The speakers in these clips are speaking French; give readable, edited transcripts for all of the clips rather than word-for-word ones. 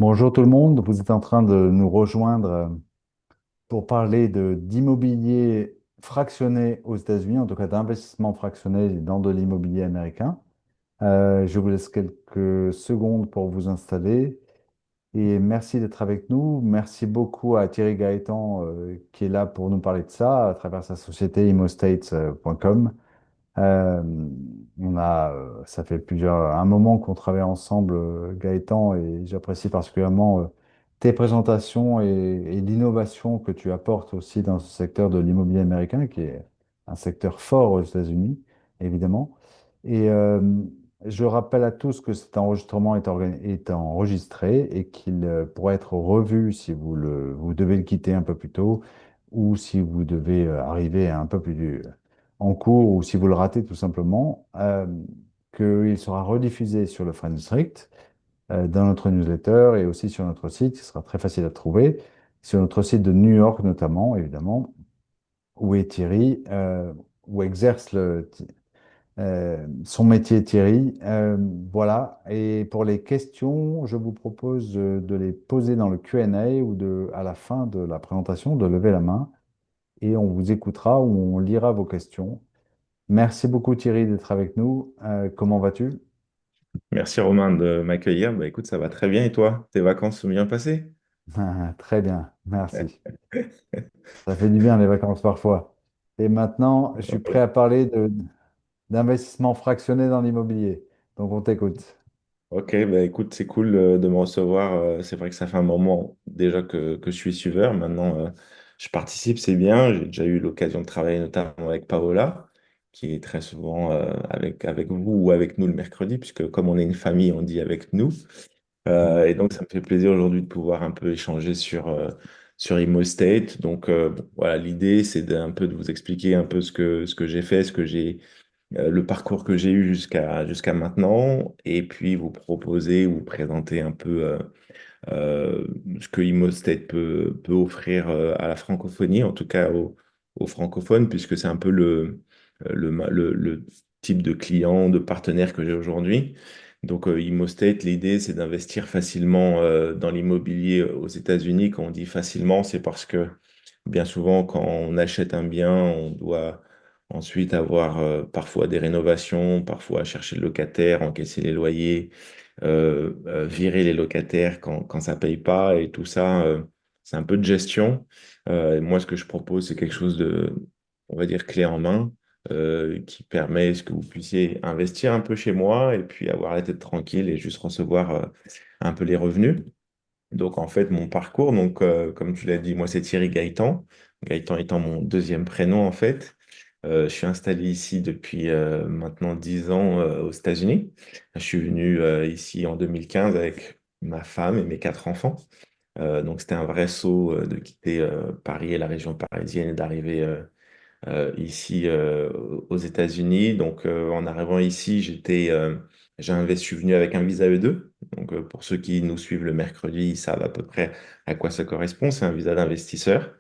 Bonjour tout le monde, vous êtes en train de nous rejoindre pour parler d'immobilier fractionné aux États-Unis, en tout cas d'investissement fractionné dans de l'immobilier américain. Je vous laisse quelques secondes pour vous installer et merci d'être avec nous. Merci beaucoup à Thierry Gaëtan qui est là pour nous parler de ça à travers sa société immostates.com. Euh, Ça fait un moment qu'on travaille ensemble, Gaëtan, et j'apprécie particulièrement tes présentations et l'innovation que tu apportes aussi dans ce secteur de l'immobilier américain, qui est un secteur fort aux États-Unis, évidemment. Et je rappelle à tous que cet enregistrement est enregistré et qu'il pourra être revu si vous devez le quitter un peu plus tôt ou si vous devez arriver un peu plus en cours ou si vous le ratez tout simplement, qu'il sera rediffusé sur le Friend District, dans notre newsletter et aussi sur notre site. Ce sera très facile à trouver. Sur notre site de New York notamment, évidemment, où est Thierry, où exerce son métier Thierry. Voilà. Et pour les questions, je vous propose de les poser dans le Q&A ou à la fin de la présentation, de lever la main et on vous écoutera ou on lira vos questions. Merci beaucoup Thierry d'être avec nous. Comment vas-tu? Merci Romain de m'accueillir. Bah, écoute, ça va très bien et toi? Tes vacances sont bien passées? Très bien, merci. Ça fait du bien les vacances parfois. Et maintenant, je suis prêt Ok. à parler d'investissement fractionné dans l'immobilier. Donc on t'écoute. Ok, bah écoute, c'est cool de me recevoir. C'est vrai que ça fait un moment déjà que je suis suiveur. Maintenant, je participe, c'est bien. J'ai déjà eu l'occasion de travailler notamment avec Paola, qui est très souvent avec vous ou avec nous le mercredi, puisque comme on est une famille, on dit avec nous. Mm. Et donc, ça me fait plaisir aujourd'hui de pouvoir un peu échanger sur ImmoState. Donc, bon, voilà, l'idée, c'est un peu de vous expliquer un peu ce que j'ai fait, le parcours que j'ai eu jusqu'à maintenant, et puis vous proposer ou présenter un peu euh, ce que ImmoState peut offrir à la francophonie, en tout cas aux francophones, puisque c'est un peu le type de client, de partenaire que j'ai aujourd'hui. Donc, ImmoState, l'idée, c'est d'investir facilement dans l'immobilier aux États-Unis. Quand on dit facilement, c'est parce que bien souvent, quand on achète un bien, on doit ensuite avoir parfois des rénovations, parfois chercher le locataire, encaisser les loyers, virer les locataires quand ça paye pas et tout ça, c'est un peu de gestion. Et moi, ce que je propose, c'est quelque chose de, on va dire, clé en main, qui permet que vous puissiez investir un peu chez moi et puis avoir la tête tranquille et juste recevoir un peu les revenus. Donc, en fait, mon parcours, donc, comme tu l'as dit, moi, c'est Thierry Gaëtan. Gaëtan étant mon deuxième prénom, en fait. Je suis installé ici depuis maintenant 10 ans aux États-Unis. Je suis venu ici en 2015 avec ma femme et mes quatre enfants. Donc, c'était un vrai saut de quitter Paris et la région parisienne et d'arriver ici aux États-Unis. Donc, en arrivant ici, je suis venu avec un visa E2. Donc, pour ceux qui nous suivent le mercredi, ils savent à peu près à quoi ça correspond. C'est un visa d'investisseur.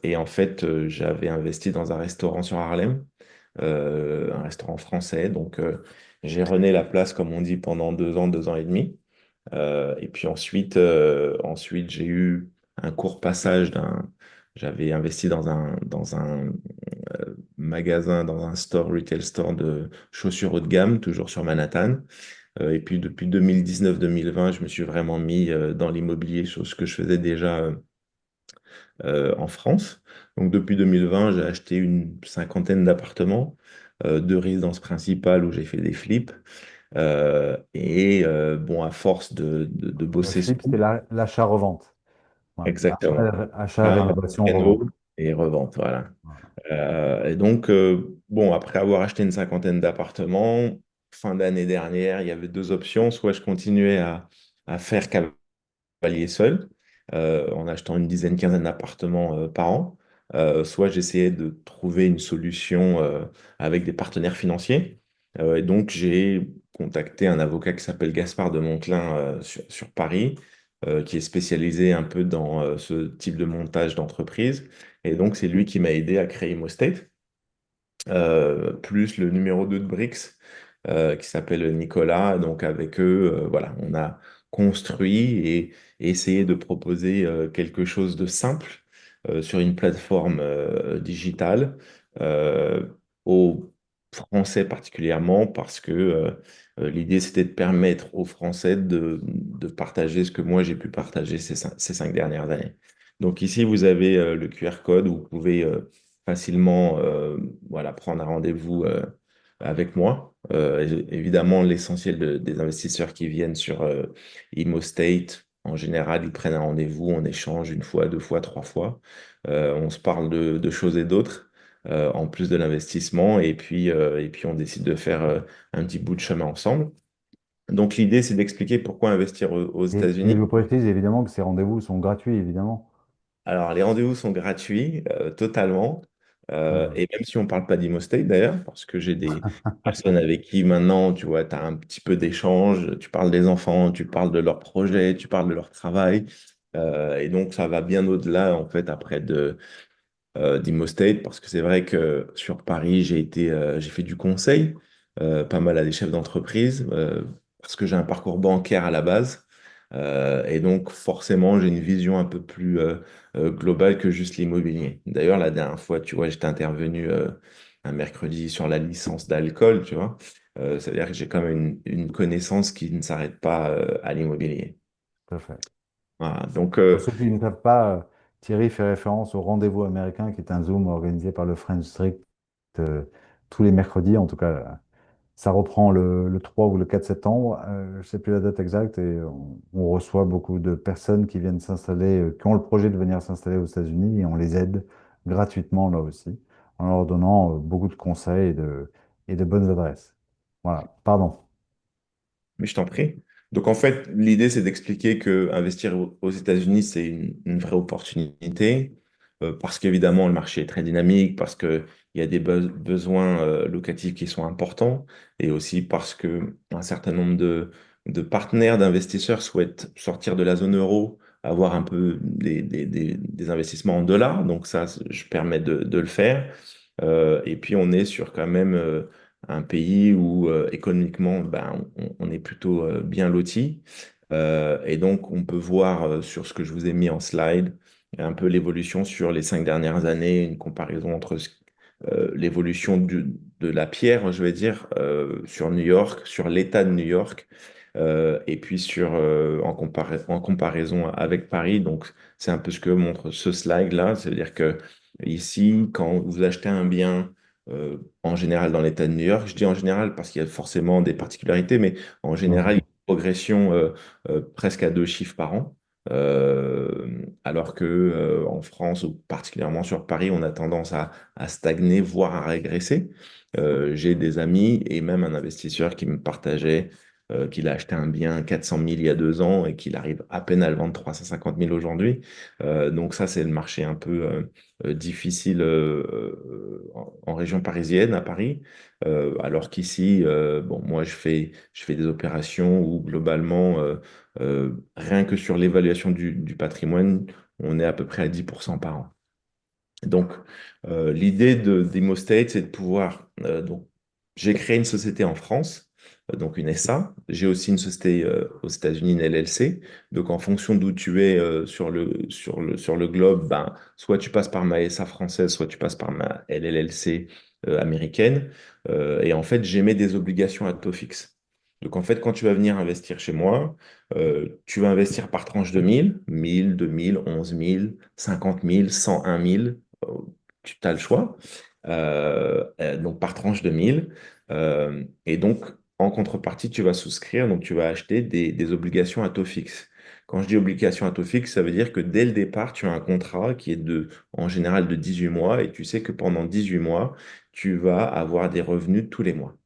Et en fait, j'avais investi dans un restaurant sur Harlem, un restaurant français. Donc, j'ai rené la place, comme on dit, pendant 2 ans, 2 ans et demi. Et puis ensuite, j'ai eu un court passage j'avais investi dans un magasin, dans un retail store de chaussures haut de gamme, toujours sur Manhattan. Et puis depuis 2019-2020, je me suis vraiment mis dans l'immobilier, chose que je faisais déjà en France. Donc depuis 2020, j'ai acheté une cinquantaine d'appartements, deux résidences principales où j'ai fait des flips. Bon, à force de Le bosser flip, sur c'est l'achat-revente. Ouais. exactement, Achat, ah, rénovation, revente. réno et revente, voilà. Voilà. Et donc, bon, après avoir acheté une cinquantaine d'appartements, fin d'année dernière, il y avait deux options. Soit je continuais à faire cavalier seul, en achetant une dizaine, quinzaine d'appartements par an, soit j'essayais de trouver une solution avec des partenaires financiers. Et donc, j'ai contacté un avocat qui s'appelle Gaspard de Montelin sur Paris, qui est spécialisé un peu dans ce type de montage d'entreprise. Et donc, c'est lui qui m'a aidé à créer ImmoState, plus le numéro 2 de Brix, qui s'appelle Nicolas. Donc avec eux, voilà, on a construit et essayer de proposer quelque chose de simple sur une plateforme digitale euh, aux Français particulièrement parce que l'idée c'était de permettre aux Français de partager ce que moi j'ai pu partager ces 5 dernières années. Donc ici vous avez le QR code où vous pouvez facilement voilà, prendre un rendez-vous avec moi. Évidemment, l'essentiel des investisseurs qui viennent sur ImmoState, en général, ils prennent un rendez-vous, on échange une fois, deux fois, trois fois. On se parle de choses et d'autres, en plus de l'investissement, et puis on décide de faire un petit bout de chemin ensemble. Donc l'idée, c'est d'expliquer pourquoi investir aux Et États-Unis. je précise évidemment que ces rendez-vous sont gratuits, évidemment. Alors, les rendez-vous sont gratuits, totalement. Voilà. Et même si on ne parle pas d'ImmoState d'ailleurs, parce que j'ai des personnes avec qui maintenant, tu vois, tu as un petit peu d'échange, tu parles des enfants, tu parles de leurs projets, tu parles de leur travail. Et donc, ça va bien au-delà, en fait, après d'ImmoState, parce que c'est vrai que sur Paris, j'ai fait du conseil, pas mal à des chefs d'entreprise, parce que j'ai un parcours bancaire à la base. Et donc, forcément, j'ai une vision un peu plus globale que juste l'immobilier. D'ailleurs, la dernière fois, tu vois, j'étais intervenu un mercredi sur la licence d'alcool, tu vois. Ça veut dire que j'ai quand même une connaissance qui ne s'arrête pas à l'immobilier. Tout à fait. Voilà. Donc, Pour ceux qui ne savent pas, Thierry fait référence au rendez-vous américain, qui est un Zoom organisé par le French District euh, tous les mercredis. En tout cas, ça reprend le 3 ou le 4 septembre. Je ne sais plus la date exacte. Et on reçoit beaucoup de personnes qui viennent s'installer, qui ont le projet de venir s'installer aux États-Unis et on les aide gratuitement là aussi, en leur donnant beaucoup de conseils et de bonnes adresses. Voilà. Pardon. mais je t'en prie. Donc en fait, l'idée, c'est d'expliquer que investir aux États-Unis, c'est une vraie opportunité, parce qu'évidemment, le marché est très dynamique, parce qu'il y a des besoins locatifs qui sont importants, et aussi parce que un certain nombre de partenaires, d'investisseurs souhaitent sortir de la zone euro, avoir un peu des investissements en dollars. Donc ça, je permets de le faire. Et puis on est sur quand même un pays où économiquement, ben, on est plutôt bien loti. Et donc, on peut voir sur ce que je vous ai mis en slide, un peu l'évolution sur les 5 dernières années, une comparaison entre l'évolution de la pierre, je vais dire, sur New York, sur l'État de New York, et puis en comparaison avec Paris. Donc, c'est un peu ce que montre ce slide-là. C'est-à-dire que ici, quand vous achetez un bien, en général dans l'État de New York, je dis en général parce qu'il y a forcément des particularités, mais en général, il y a Mhm. une progression presque à 2 chiffres par an. Alors que en France, ou particulièrement sur Paris, on a tendance à stagner, voire à régresser. J'ai des amis et même un investisseur qui me partageait qu'il a acheté un bien 400 000 il y a 2 ans et qu'il arrive à peine à le vendre 350 000 aujourd'hui. Donc ça, c'est le marché un peu difficile en région parisienne, à Paris. Alors qu'ici, bon, moi, je fais des opérations où globalement, rien que sur l'évaluation du patrimoine, on est à peu près à 10% par an. Donc, l'idée d'Immostate, c'est de pouvoir. Donc, j'ai créé une société en France, donc une SA. J'ai aussi une société aux États-Unis, une LLC. Donc, en fonction d'où tu es sur le globe, ben, soit tu passes par ma SA française, soit tu passes par ma LLC américaine. Et en fait, j'émets des obligations à taux fixe. Donc, en fait, quand tu vas venir investir chez moi, tu vas investir par tranche de 1000, 2000, 11 000, 50 000, 101 000 tu as le choix, donc par tranche de 1000. Et donc, en contrepartie, tu vas souscrire, donc tu vas acheter des obligations à taux fixe. Quand je dis obligation à taux fixe, ça veut dire que dès le départ, tu as un contrat qui est en général de 18 mois et tu sais que pendant 18 mois, tu vas avoir des revenus tous les mois.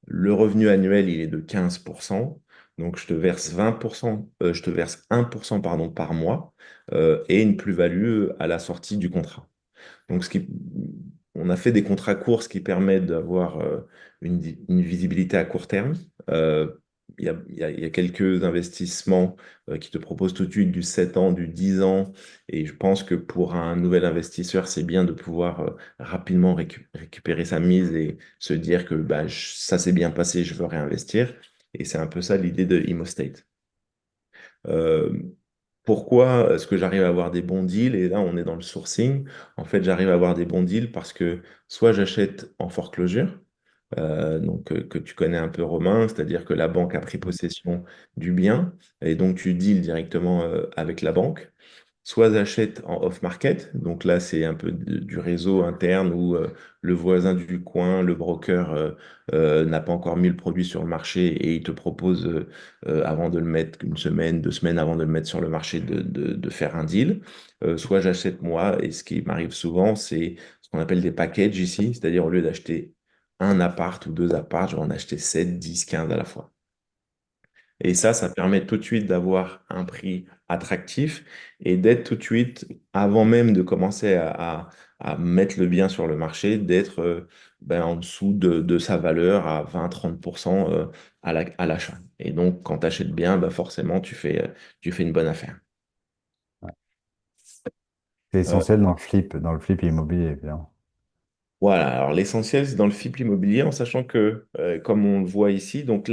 Le revenu annuel, il est de 15%. Donc, je te verse 20%, je te verse 1% pardon, par mois et une plus-value à la sortie du contrat. Donc, on a fait des contrats courts, ce qui permet d'avoir une visibilité à court terme. Il y a quelques investissements qui te proposent tout de suite du 7 ans, du 10 ans. Et je pense que pour un nouvel investisseur, c'est bien de pouvoir rapidement récupérer sa mise et se dire que bah, ça s'est bien passé, je veux réinvestir. Et c'est un peu ça l'idée de ImmoState. Euh, Pourquoi est-ce que j'arrive à avoir des bons deals? Et là, on est dans le sourcing. En fait, j'arrive à avoir des bons deals parce que soit j'achète en foreclosure, que tu connais un peu Romain, c'est-à-dire que la banque a pris possession du bien et donc tu deals directement avec la banque. Soit j'achète en off-market, donc là c'est un peu du réseau interne où le voisin du coin, le broker, n'a pas encore mis le produit sur le marché et il te propose, avant de le mettre, une semaine, 2 semaines avant de le mettre sur le marché, de faire un deal. Soit j'achète moi, et ce qui m'arrive souvent, c'est ce qu'on appelle des packages ici, c'est-à-dire au lieu d'acheter un appart ou deux apparts, je vais en acheter 7, 10, 15 à la fois. Et ça permet tout de suite d'avoir un prix attractif et d'être tout de suite, avant même de commencer à mettre le bien sur le marché, d'être en dessous de sa valeur à 20-30% à l'achat. Et donc, quand tu achètes bien, forcément, tu fais une bonne affaire. Ouais. C'est Euh, essentiel dans le flip immobilier, évidemment. Voilà, alors l'essentiel, c'est dans le FIP immobilier, en sachant que, comme on le voit ici, donc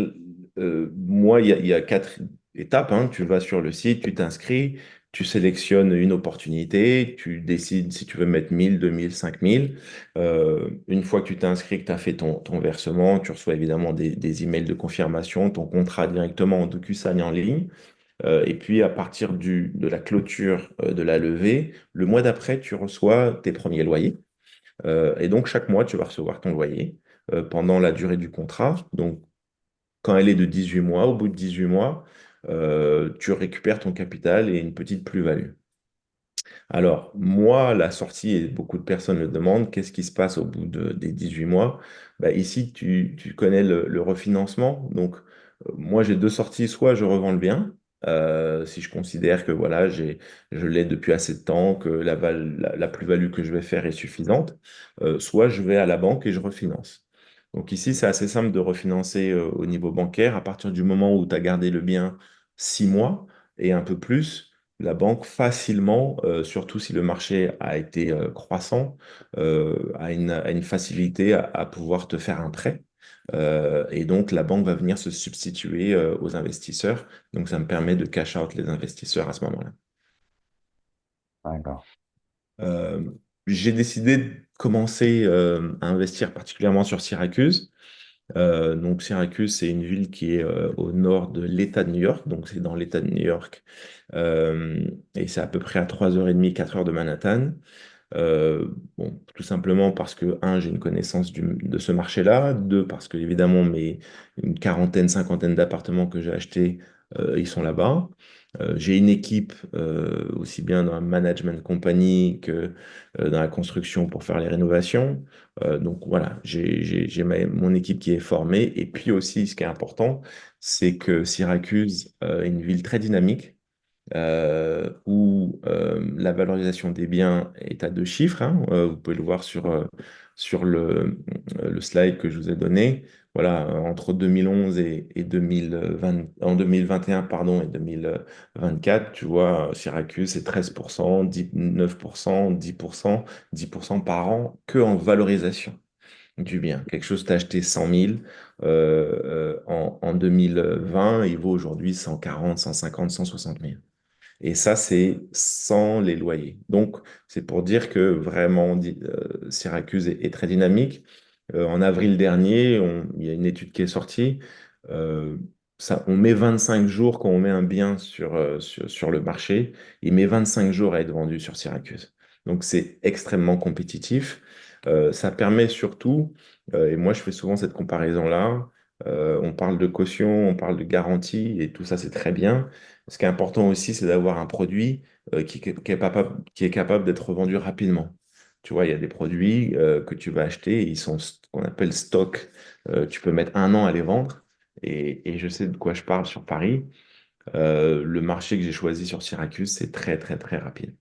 moi, il y a 4 étapes, hein. Tu vas sur le site, tu t'inscris, tu sélectionnes une opportunité, tu décides si tu veux mettre 1000, 2000, 5000. Une fois que tu t'es inscrit, que tu as fait ton versement, tu reçois évidemment des emails de confirmation, ton contrat directement en DocuSign en ligne. Et puis, à partir de la clôture de la levée, le mois d'après, tu reçois tes premiers loyers. Et donc, chaque mois, tu vas recevoir ton loyer pendant la durée du contrat. Donc, quand elle est de 18 mois, au bout de 18 mois, tu récupères ton capital et une petite plus-value. Alors, moi, la sortie, et beaucoup de personnes le demandent, qu'est-ce qui se passe au bout des 18 mois? Ici, tu connais le refinancement. Donc, moi, j'ai deux sorties. Soit je revends le bien, si je considère que voilà, je l'ai depuis assez de temps, que la plus-value que je vais faire est suffisante. Soit je vais à la banque et je refinance. Donc ici, c'est assez simple de refinancer au niveau bancaire. À partir du moment où tu as gardé le bien 6 mois et un peu plus, la banque facilement, surtout si le marché a été croissant, a une facilité à pouvoir te faire un prêt. Et donc, la banque va venir se substituer aux investisseurs. Donc, ça me permet de cash out les investisseurs à ce moment-là. D'accord. Euh, j'ai décidé de commencer à investir particulièrement sur Syracuse. Donc, Syracuse, c'est une ville qui est au nord de l'État de New York. Donc, c'est dans l'État de New York. Et c'est à peu près à 3h30, 4 heures de Manhattan. Euh, bon, tout simplement parce que, un, j'ai une connaissance de ce marché-là. Deux, parce que, évidemment, une quarantaine, cinquantaine d'appartements que j'ai achetés, ils sont là-bas. J'ai une équipe, aussi bien dans la management company que dans la construction pour faire les rénovations. Donc voilà, j'ai mon équipe qui est formée. Et puis aussi, ce qui est important, c'est que Syracuse est une ville très dynamique où la valorisation des biens est à 2 chiffres, hein. Vous pouvez le voir sur le slide que je vous ai donné. Voilà, entre 2011 et 2020, en 2021, pardon, et 2024, tu vois, Syracuse, c'est 13%, 9%, 10%, 10% par an que en valorisation du bien. Quelque chose t'as acheté 100 000 en 2020, il vaut aujourd'hui 140, 150, 160 000. Et ça, c'est sans les loyers. Donc, c'est pour dire que vraiment, Syracuse est très dynamique. En avril dernier, il y a une étude qui est sortie. Euh, on met 25 jours quand on met un bien sur le marché. Il met 25 jours à être vendu sur Syracuse. Donc, c'est extrêmement compétitif. Ça permet surtout, et moi je fais souvent cette comparaison-là, on parle de caution, on parle de garantie, et tout ça c'est très bien. Ce qui est important aussi, c'est d'avoir un produit qui est capable d'être revendu rapidement. Tu vois, il y a des produits que tu vas acheter, ils sont ce qu'on appelle stock. Tu peux mettre un an à les vendre. Et je sais de quoi je parle sur Paris. Le marché que j'ai choisi sur Syracuse, c'est très, très, très rapide.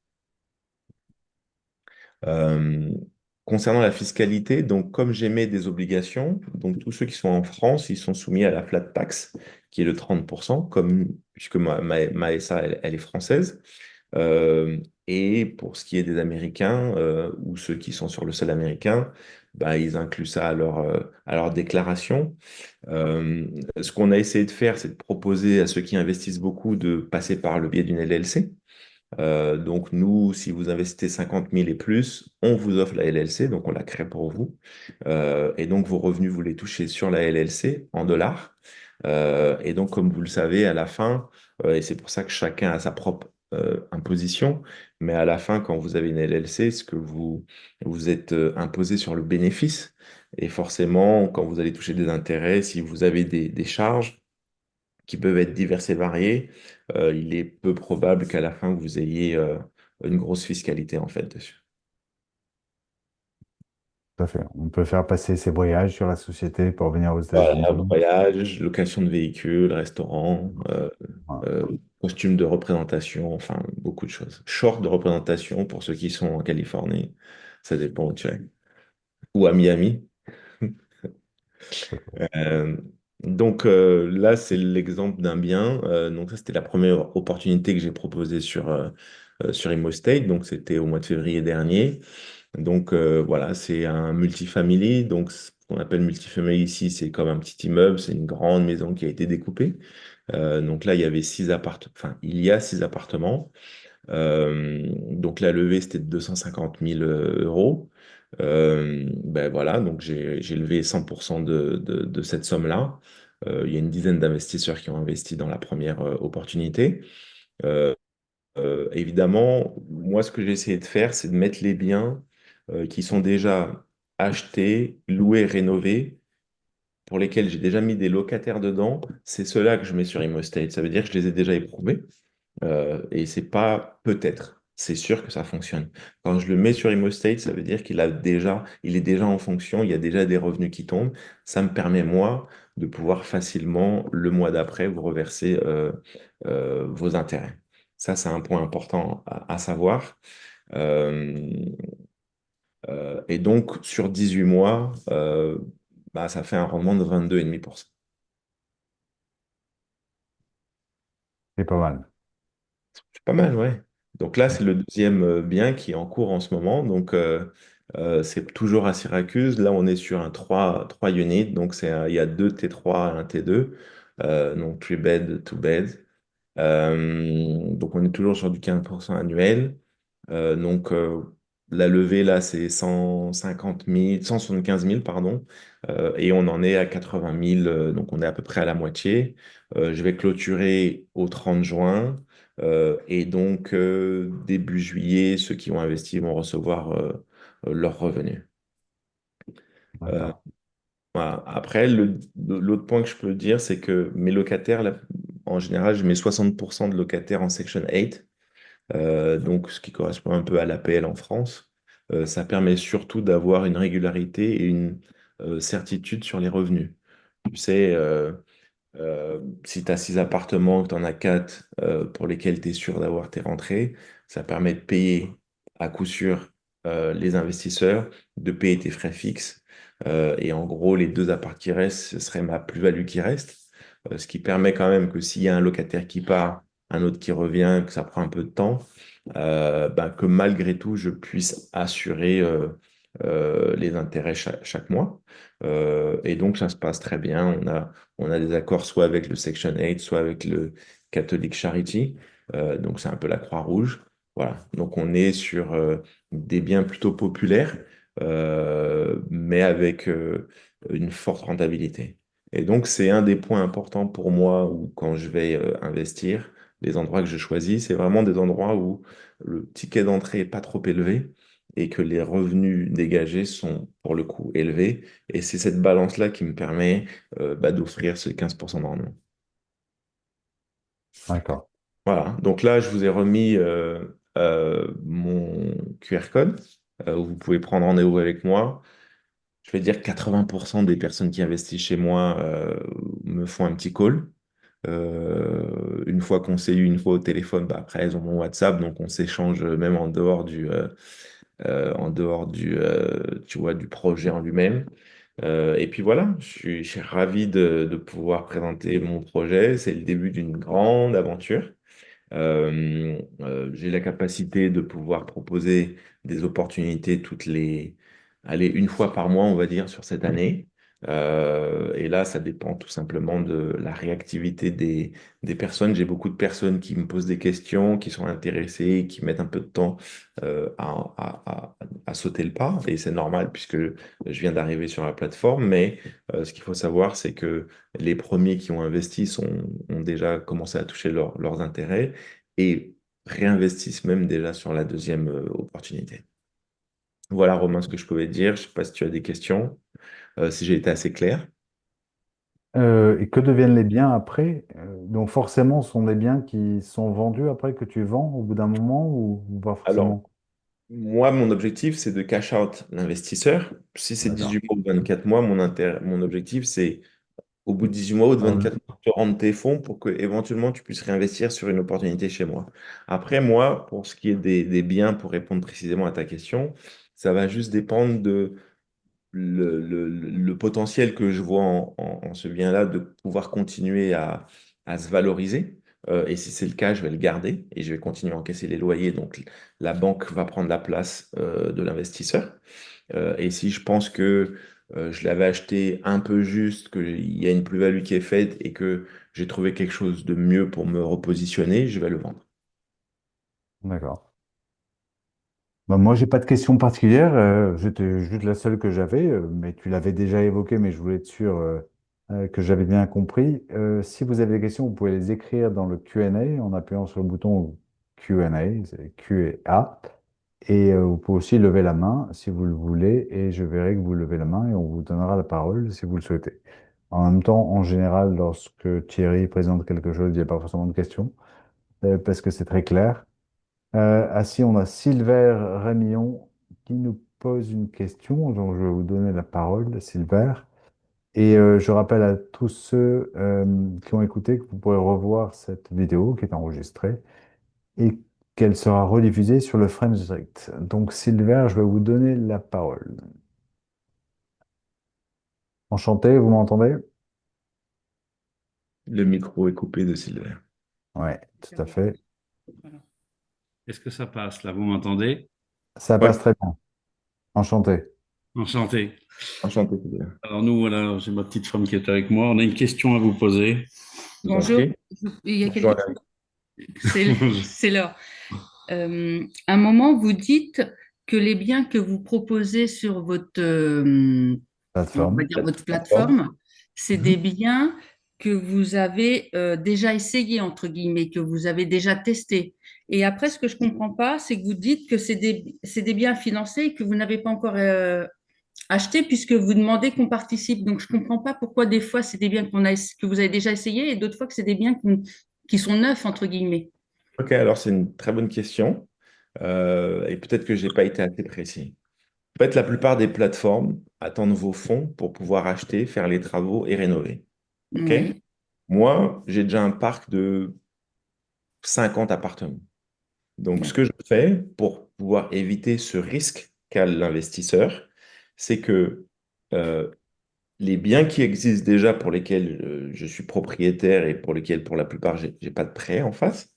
Euh, Concernant la fiscalité, donc comme j'émets des obligations, donc tous ceux qui sont en France, ils sont soumis à la flat tax, qui est le 30%, puisque ma SA, elle est française. Et pour ce qui est des Américains, ou ceux qui sont sur le sol américain, bah, ils incluent ça à leur déclaration. Euh, Ce qu'on a essayé de faire, c'est de proposer à ceux qui investissent beaucoup de passer par le biais d'une LLC. Donc nous, si vous investissez 50 000 et plus, on vous offre la LLC, donc on la crée pour vous. Et donc vos revenus, vous les touchez sur la LLC en dollars. Et donc comme vous le savez, à la fin, et c'est pour ça que chacun a sa propre imposition, mais à la fin, quand vous avez une LLC, ce que vous êtes imposé sur le bénéfice. Et forcément, quand vous allez toucher des intérêts, si vous avez des charges, qui peuvent être diverses et variées, il est peu probable qu'à la fin, vous ayez une grosse fiscalité en fait dessus. Tout à fait. On peut faire passer ses voyages sur la société pour venir aux Voilà, États-Unis. voyage, location de véhicules, restaurant, Voilà. euh, costume de représentation, enfin beaucoup de choses. Short de représentation pour ceux qui sont en Californie, ça dépend où tu es. Ou à Miami. Euh, donc là, c'est l'exemple d'un bien. Donc ça, c'était la première opportunité que j'ai proposée sur ImmoState. Donc c'était au mois de février dernier. Donc voilà, c'est un multifamily. Donc ce qu'on appelle multifamily ici, c'est comme un petit immeuble, c'est une grande maison qui a été découpée. Donc là, il y avait six appartements, enfin, il y a six appartements. Donc la levée, c'était de 250 000 euros. Ben voilà, donc j'ai levé 100% de cette somme-là. Il y a une dizaine d'investisseurs qui ont investi dans la première opportunité. Euh, Évidemment, moi, ce que j'ai essayé de faire, c'est de mettre les biens qui sont déjà achetés, loués, rénovés, pour lesquels j'ai déjà mis des locataires dedans. C'est ceux-là que je mets sur ImmoState. Ça veut dire que je les ai déjà éprouvés. Et c'est pas peut-être, c'est sûr que ça fonctionne. Quand je le mets sur ImmoState, ça veut dire il est déjà en fonction, il y a déjà des revenus qui tombent. Ça me permet, moi, de pouvoir facilement, le mois d'après, vous reverser vos intérêts. Ça, c'est un point important à savoir. Euh, et donc, sur 18 mois, bah, ça fait un rendement de 22,5%. C'est pas mal. C'est pas mal, ouais. Donc là, c'est le deuxième bien qui est en cours en ce moment. Donc, c'est toujours à Syracuse. Là, on est sur un trois units. Donc, il y a deux T3 et un T2. Donc, 3 bed, 2 bed. Donc, on est toujours sur du 15% annuel. Donc, la levée, là, c'est 150 000, 175 000, pardon. Et on en est à 80 000. Donc, on est à peu près à la moitié. Je vais clôturer au 30 juin. Et donc, début juillet, ceux qui ont investi vont recevoir leurs revenus. Euh, D'accord. voilà. Après, l'autre point que je peux dire, c'est que mes locataires, là, en général, je mets 60% de locataires en Section 8, donc ce qui correspond un peu à l'APL en France. Ça permet surtout d'avoir une régularité et une certitude sur les revenus. Tu sais, si tu as six appartements, que tu en as quatre pour lesquels tu es sûr d'avoir tes rentrées, ça permet de payer à coup sûr les investisseurs, de payer tes frais fixes. Et en gros, les deux apparts qui restent, ce serait ma plus-value qui reste. Ce qui permet quand même que s'il y a un locataire qui part, un autre qui revient, que ça prend un peu de temps, ben, que malgré tout, je puisse assurer les intérêts chaque mois. Et donc, ça se passe très bien. On a des accords soit avec le Section 8, soit avec le Catholic Charity. Donc, c'est un peu la Croix-Rouge. Voilà. Donc, on est sur des biens plutôt populaires, mais avec une forte rentabilité. Et donc, c'est un des points importants pour moi où, quand je vais investir, les endroits que je choisis, c'est vraiment des endroits où le ticket d'entrée n'est pas trop élevé et que les revenus dégagés sont pour le coup élevés. Et c'est cette balance-là qui me permet bah, d'offrir ce 15% de rendement. D'accord. Voilà, donc là, je vous ai remis mon QR code où vous pouvez prendre rendez-vous avec moi. Je vais dire 80% des personnes qui investissent chez moi me font un petit call. Une fois qu'on s'est eu une fois au téléphone, bah, après, elles ont mon WhatsApp, donc on s'échange même en dehors tu vois, du projet en lui-même. Et puis voilà, je suis ravi de pouvoir présenter mon projet. C'est le début d'une grande aventure. J'ai la capacité de pouvoir proposer des opportunités allez, une fois par mois, on va dire, sur cette année. Et là, ça dépend tout simplement de la réactivité des personnes. J'ai beaucoup de personnes qui me posent des questions, qui sont intéressées, qui mettent un peu de temps à sauter le pas. Et c'est normal puisque je viens d'arriver sur la plateforme. Mais ce qu'il faut savoir, c'est que les premiers qui ont investi ont déjà commencé à toucher leurs intérêts et réinvestissent même déjà sur la deuxième opportunité. Voilà, Romain, ce que je pouvais te dire. Je ne sais pas si tu as des questions, si j'ai été assez clair. Et que deviennent les biens après? Donc forcément, ce sont des biens qui sont vendus après que tu vends au bout d'un moment ou pas Alors, forcément? moi, mon objectif, c'est de cash out l'investisseur. Si c'est D'accord. 18 mois ou 24 mois, mon objectif, c'est au bout de 18 mois ou de Ah, 24 mois, de te rendre tes fonds pour que éventuellement tu puisses réinvestir sur une opportunité chez moi. Après, moi, pour ce qui est des biens, pour répondre précisément à ta question, ça va juste dépendre de le potentiel que je vois en ce bien-là de pouvoir continuer à se valoriser. Et si c'est le cas, je vais le garder et je vais continuer à encaisser les loyers. Donc, la banque va prendre la place de l'investisseur. Et si je pense que je l'avais acheté un peu juste, qu'il y a une plus-value qui est faite et que j'ai trouvé quelque chose de mieux pour me repositionner, je vais le vendre. d'accord. Bah, moi, j'ai pas de questions particulières. C'était juste la seule que j'avais, mais tu l'avais déjà évoquée, mais je voulais être sûr que j'avais bien compris. Si vous avez des questions, vous pouvez les écrire dans le Q&A en appuyant sur le bouton Q&A, c'est Q et A. Et vous pouvez aussi lever la main si vous le voulez, et je verrai que vous levez la main et on vous donnera la parole si vous le souhaitez. En même temps, en général, lorsque Thierry présente quelque chose, il n'y a pas forcément de questions, parce que c'est très clair. Ainsi, on a Silver Rémillon qui nous pose une question, donc je vais vous donner la parole, Silver. Et je rappelle à tous ceux qui ont écouté que vous pourrez revoir cette vidéo qui est enregistrée et qu'elle sera rediffusée sur le French Direct. Donc, Silver, je vais vous donner la parole. Enchanté, vous m'entendez? Le micro est coupé de Sylvain. Ouais, tout à fait. Voilà. Est-ce que ça passe là? Vous m'entendez? Ça Ouais, passe très bien. Enchanté. Enchanté. enchanté, Sylvain. Alors nous, voilà, j'ai ma petite femme qui est avec moi. On a une question à vous poser. Je vous en Bonjour, prie. il y a Bonjour, quelqu'un, Alain. c'est l'heure. À un moment, vous dites que les biens que vous proposez sur votre, on va Plateforme. dire votre Plateforme. plateforme, c'est des Mhm. biens que vous avez déjà essayés, entre guillemets, que vous avez déjà testés. Et après, ce que je ne comprends pas, c'est que vous dites que c'est des biens financés et que vous n'avez pas encore achetés puisque vous demandez qu'on participe. Donc, je ne comprends pas pourquoi des fois, c'est des biens que vous avez déjà essayés et d'autres fois que c'est des biens qui sont neufs, entre guillemets. Ok, alors c'est une très bonne question. Et peut-être que je n'ai pas été assez précis. En fait, la plupart des plateformes attendent vos fonds pour pouvoir acheter, faire les travaux et rénover. OK? Oui, Moi, j'ai déjà un parc de 50 appartements. Donc, ce que d'accord. je fais pour pouvoir éviter ce risque qu'a l'investisseur, c'est que euh, les biens qui existent déjà pour lesquels je suis propriétaire et pour lesquels, pour la plupart, j'ai pas de prêt en face,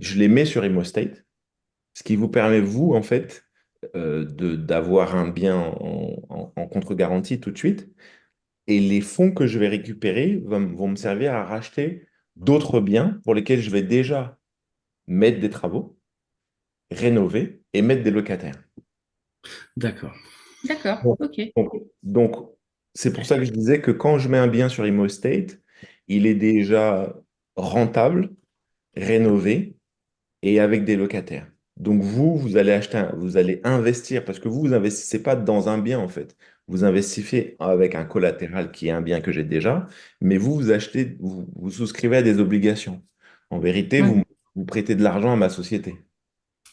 je les mets sur ImmoState, ce qui vous permet, vous, en fait, d'avoir un bien en contre-garantie tout de suite. Et les fonds que je vais récupérer vont me servir à racheter d'autres biens pour lesquels je vais déjà mettre des travaux, rénover et mettre des locataires. D'accord. D'accord, Bon. ok. Donc, c'est pour ça que je disais que quand je mets un bien sur ImmoState, il est déjà rentable, rénové et avec des locataires. Donc vous allez vous allez investir parce que vous investissez pas dans un bien en fait. Vous investissez avec un collatéral qui est un bien que j'ai déjà, mais vous achetez, vous souscrivez à des obligations. En vérité, Oui, vous prêtez de l'argent à ma société.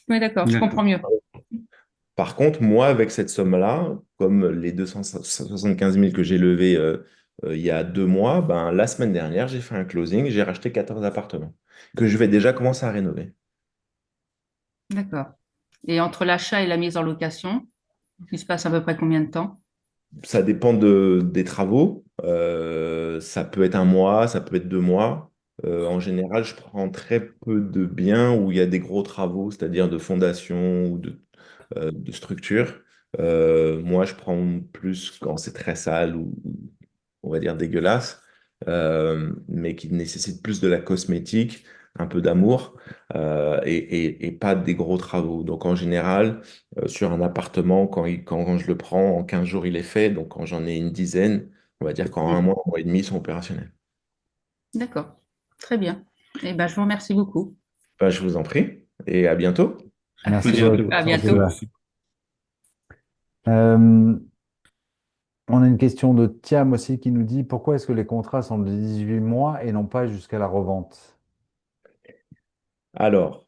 oui, d'accord, je D'accord. comprends mieux. Par contre, moi, avec cette somme-là, comme les 275 000 que j'ai levés il y a 2 mois, ben, la semaine dernière, j'ai fait un closing, j'ai racheté 14 appartements que je vais déjà commencer à rénover. D'accord. Et entre l'achat et la mise en location, il se passe à peu près combien de temps? Ça dépend des travaux. Ça peut être un mois, ça peut être 2 mois. En général, je prends très peu de biens où il y a des gros travaux, c'est-à-dire de fondation ou de structure. Moi, je prends plus quand c'est très sale ou on va dire dégueulasse, mais qui nécessite plus de la cosmétique, un peu d'amour et pas des gros travaux. Donc en général, sur un appartement, quand je le prends, en 15 jours, il est fait. Donc quand j'en ai une dizaine, on va dire qu'en un mois et demi, ils sont opérationnels. D'accord, très bien. Eh ben, je vous remercie beaucoup. Ben, je vous en prie et à bientôt. À Merci pour les bientôt. À questions, bientôt. Sylvain. Euh, on a une question de Thiam aussi qui nous dit pourquoi est-ce que les contrats sont de 18 mois et non pas jusqu'à la revente? Alors,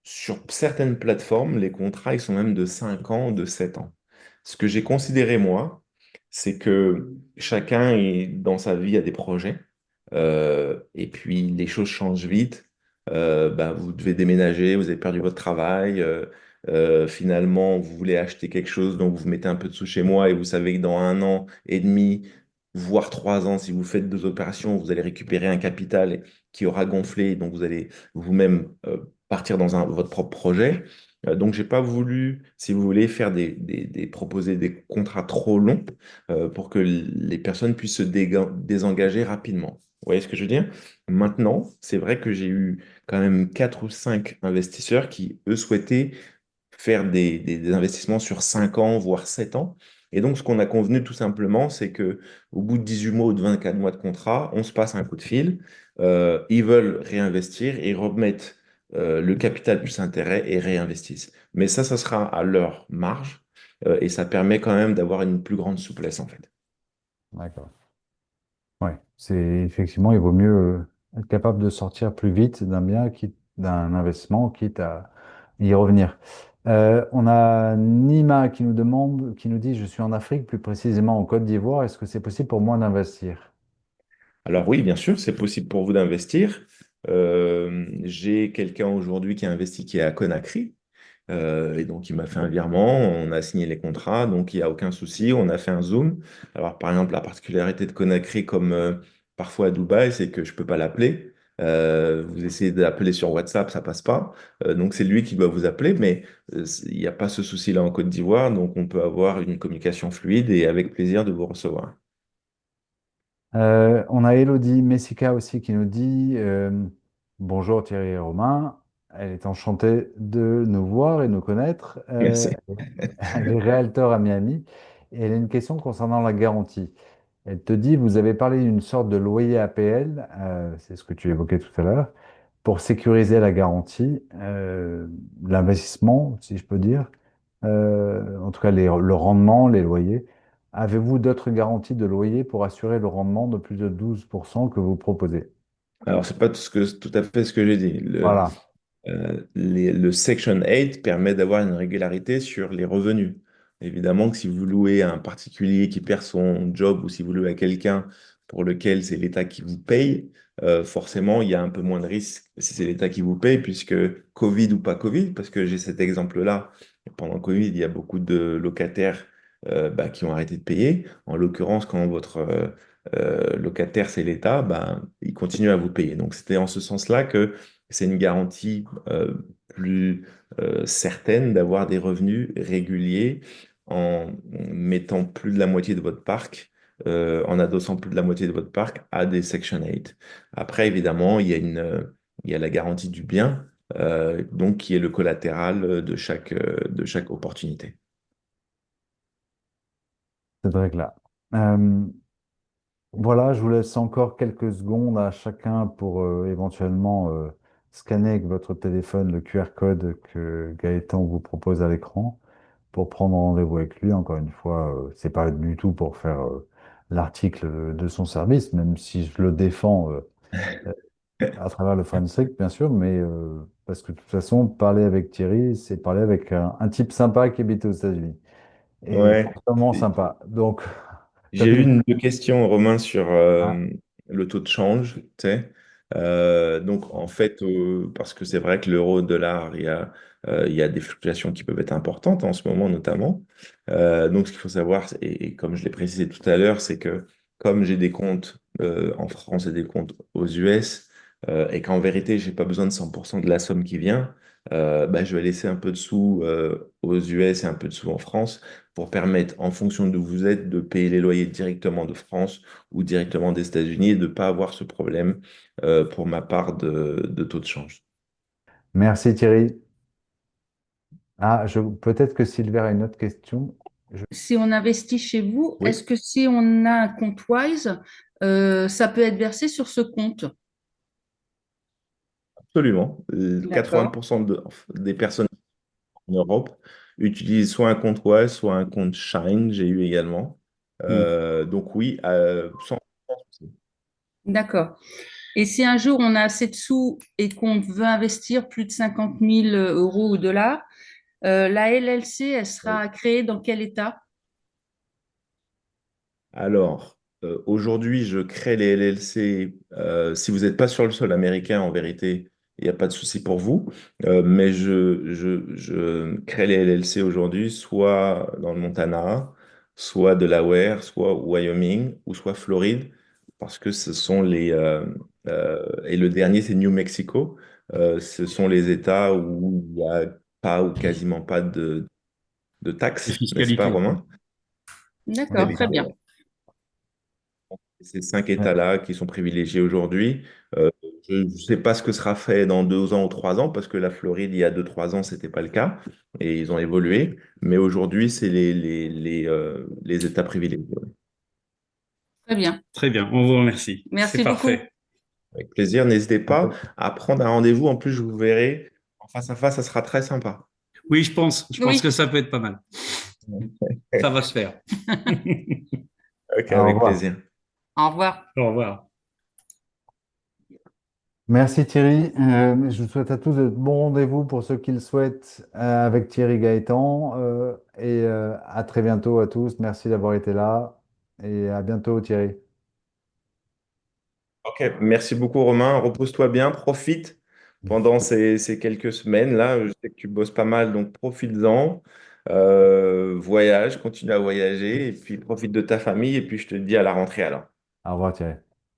sur certaines plateformes, les contrats, ils sont même de 5 ans, de 7 ans. Ce que j'ai considéré, moi, c'est que chacun dans sa vie a des projets. Et puis, les choses changent vite. Bah, vous devez déménager, vous avez perdu votre travail. Finalement, vous voulez acheter quelque chose, donc vous mettez un peu de sous chez moi et vous savez que dans 1 an et demi, voire 3 ans, si vous faites 2 opérations, vous allez récupérer un capital qui aura gonflé. Donc, vous allez vous-même partir dans votre propre projet. Donc, j'ai pas voulu, si vous voulez, faire proposer des contrats trop longs pour que les personnes puissent se désengager rapidement. Vous voyez ce que je veux dire? Maintenant, c'est vrai que j'ai eu quand même 4 ou 5 investisseurs qui, eux, souhaitaient faire des investissements sur 5 ans, voire 7 ans. Et donc, ce qu'on a convenu tout simplement, c'est que au bout de 18 mois ou de 24 mois de contrat, on se passe un coup de fil. Ils veulent réinvestir et remettent le capital plus intérêt et réinvestissent. Mais ça sera à leur marge et ça permet quand même d'avoir une plus grande souplesse en fait. D'accord. Ouais, c'est effectivement, il vaut mieux être capable de sortir plus vite d'un bien, d'un investissement, quitte à y revenir. On a Nima qui nous demande, qui nous dit, je suis en Afrique, plus précisément en Côte d'Ivoire, est-ce que c'est possible pour moi d'investir? Alors oui, bien sûr, c'est possible pour vous d'investir. J'ai quelqu'un aujourd'hui qui a investi qui est à Conakry. Et donc, il m'a fait un virement, on a signé les contrats, donc il n'y a aucun souci, on a fait un Zoom. Alors, par exemple, la particularité de Conakry, comme parfois à Dubaï, c'est que je ne peux pas l'appeler. Vous essayez d'appeler sur WhatsApp, ça passe pas. Donc, c'est lui qui doit vous appeler, mais il n'y a pas ce souci-là en Côte d'Ivoire, donc on peut avoir une communication fluide et avec plaisir de vous recevoir. On a Elodie Messica aussi qui nous dit bonjour Thierry et Romain. Elle est enchantée de nous voir et nous connaître. Merci. Elle est realtor à Miami et elle a une question concernant la garantie. Elle te dit, vous avez parlé d'une sorte de loyer APL, c'est ce que tu évoquais tout à l'heure, pour sécuriser la garantie, l'investissement, si je peux dire, en tout cas le rendement, les loyers. Avez-vous d'autres garanties de loyer pour assurer le rendement de plus de 12% que vous proposez? Alors, c'est pas tout à fait ce que j'ai dit. Voilà. Le Section 8 permet d'avoir une régularité sur les revenus. Évidemment que si vous louez à un particulier qui perd son job ou si vous louez à quelqu'un pour lequel c'est l'État qui vous paye, forcément, il y a un peu moins de risque si c'est l'État qui vous paye, puisque Covid ou pas Covid, parce que j'ai cet exemple-là, pendant Covid, il y a beaucoup de locataires bah, qui ont arrêté de payer. En l'occurrence, quand votre locataire, c'est l'État, bah, il continue à vous payer. Donc, c'était en ce sens-là que c'est une garantie plus certaine d'avoir des revenus réguliers en mettant plus de la moitié de votre parc, en adossant plus de la moitié de votre parc à des Section 8. Après, évidemment, il y a la garantie du bien, donc qui est le collatéral de chaque opportunité. Cette règle-là. Euh, voilà, je vous laisse encore quelques secondes à chacun pour éventuellement scanner avec votre téléphone le QR code que Gaëtan vous propose à l'écran pour prendre rendez-vous avec lui. Encore une fois, c'est pas du tout pour faire l'article de son service, même si je le défends à travers le forensic, bien sûr, mais parce que de toute façon, parler avec Thierry, c'est parler avec un type sympa qui habite aux États-Unis. Et Ouais. forcément sympa. Donc, J'ai top eu une... deux questions, Romain, sur Ah, le taux de change, tu sais. Donc, en fait, parce que c'est vrai que l'euro-dollar, il y a des fluctuations qui peuvent être importantes en ce moment, notamment. Donc, ce qu'il faut savoir, et comme je l'ai précisé tout à l'heure, c'est que comme j'ai des comptes en France et des comptes aux US, et qu'en vérité, j'ai pas besoin de 100% de la somme qui vient, bah, je vais laisser un peu de sous aux US et un peu de sous en France pour permettre, en fonction d'où vous êtes, de payer les loyers directement de France ou directement des États-Unis et de ne pas avoir ce problème pour ma part de taux de change. Merci Thierry. Ah, peut-être que Silver a une autre question. Si on investit chez vous, Oui, est-ce que si on a un compte Wise, ça peut être versé sur ce compte? absolument. D'accord, 80% des personnes en Europe utilisent soit un compte Wise, soit un compte Shine, j'ai eu également. Hmm. Donc oui, sans souci. d'accord. Et si un jour on a assez de sous et qu'on veut investir plus de 50 000 euros ou dollars, la LLC, elle Oui. sera créée dans quel état? Alors, aujourd'hui, je crée les LLC. Si vous n'êtes pas sur le sol américain, en vérité, il n'y a pas de souci pour vous. Mais je crée les LLC aujourd'hui, soit dans le Montana, soit Delaware, soit Wyoming, ou soit Floride, parce que ce sont et le dernier, c'est New Mexico. Ce sont les États où il n'y a pas ou quasiment pas de De taxes, n'est-ce pas, fiscalité. Romain? D'accord, très bien. Ces cinq Ouais. États-là qui sont privilégiés aujourd'hui. Je ne sais pas ce que sera fait dans 2 ans ou 3 ans, parce que la Floride, il y a 2, 3 ans, ce n'était pas le cas, et ils ont évolué. Mais aujourd'hui, c'est les États privilégiés. Très bien. Très bien, on vous remercie. C'est Merci beaucoup. parfait. Avec plaisir, n'hésitez pas à prendre un rendez-vous. En plus, je vous verrai en face à face, ça sera très sympa. Oui, je pense. Je pense que Oui, ça peut être pas mal. Ça va se faire. Ok, Au avec revoir. plaisir. au revoir. Au revoir. Merci Thierry. Je vous souhaite à tous de bons rendez-vous pour ceux qui le souhaitent avec Thierry Gaëtan. À très bientôt à tous. Merci d'avoir été là. Et à bientôt Thierry. Ok, merci beaucoup Romain. Repose-toi bien, profite pendant ces quelques semaines-là. Je sais que tu bosses pas mal, donc profites-en. Voyage, continue à voyager et puis profite de ta famille et puis je te dis à la rentrée alors. Au revoir Thierry.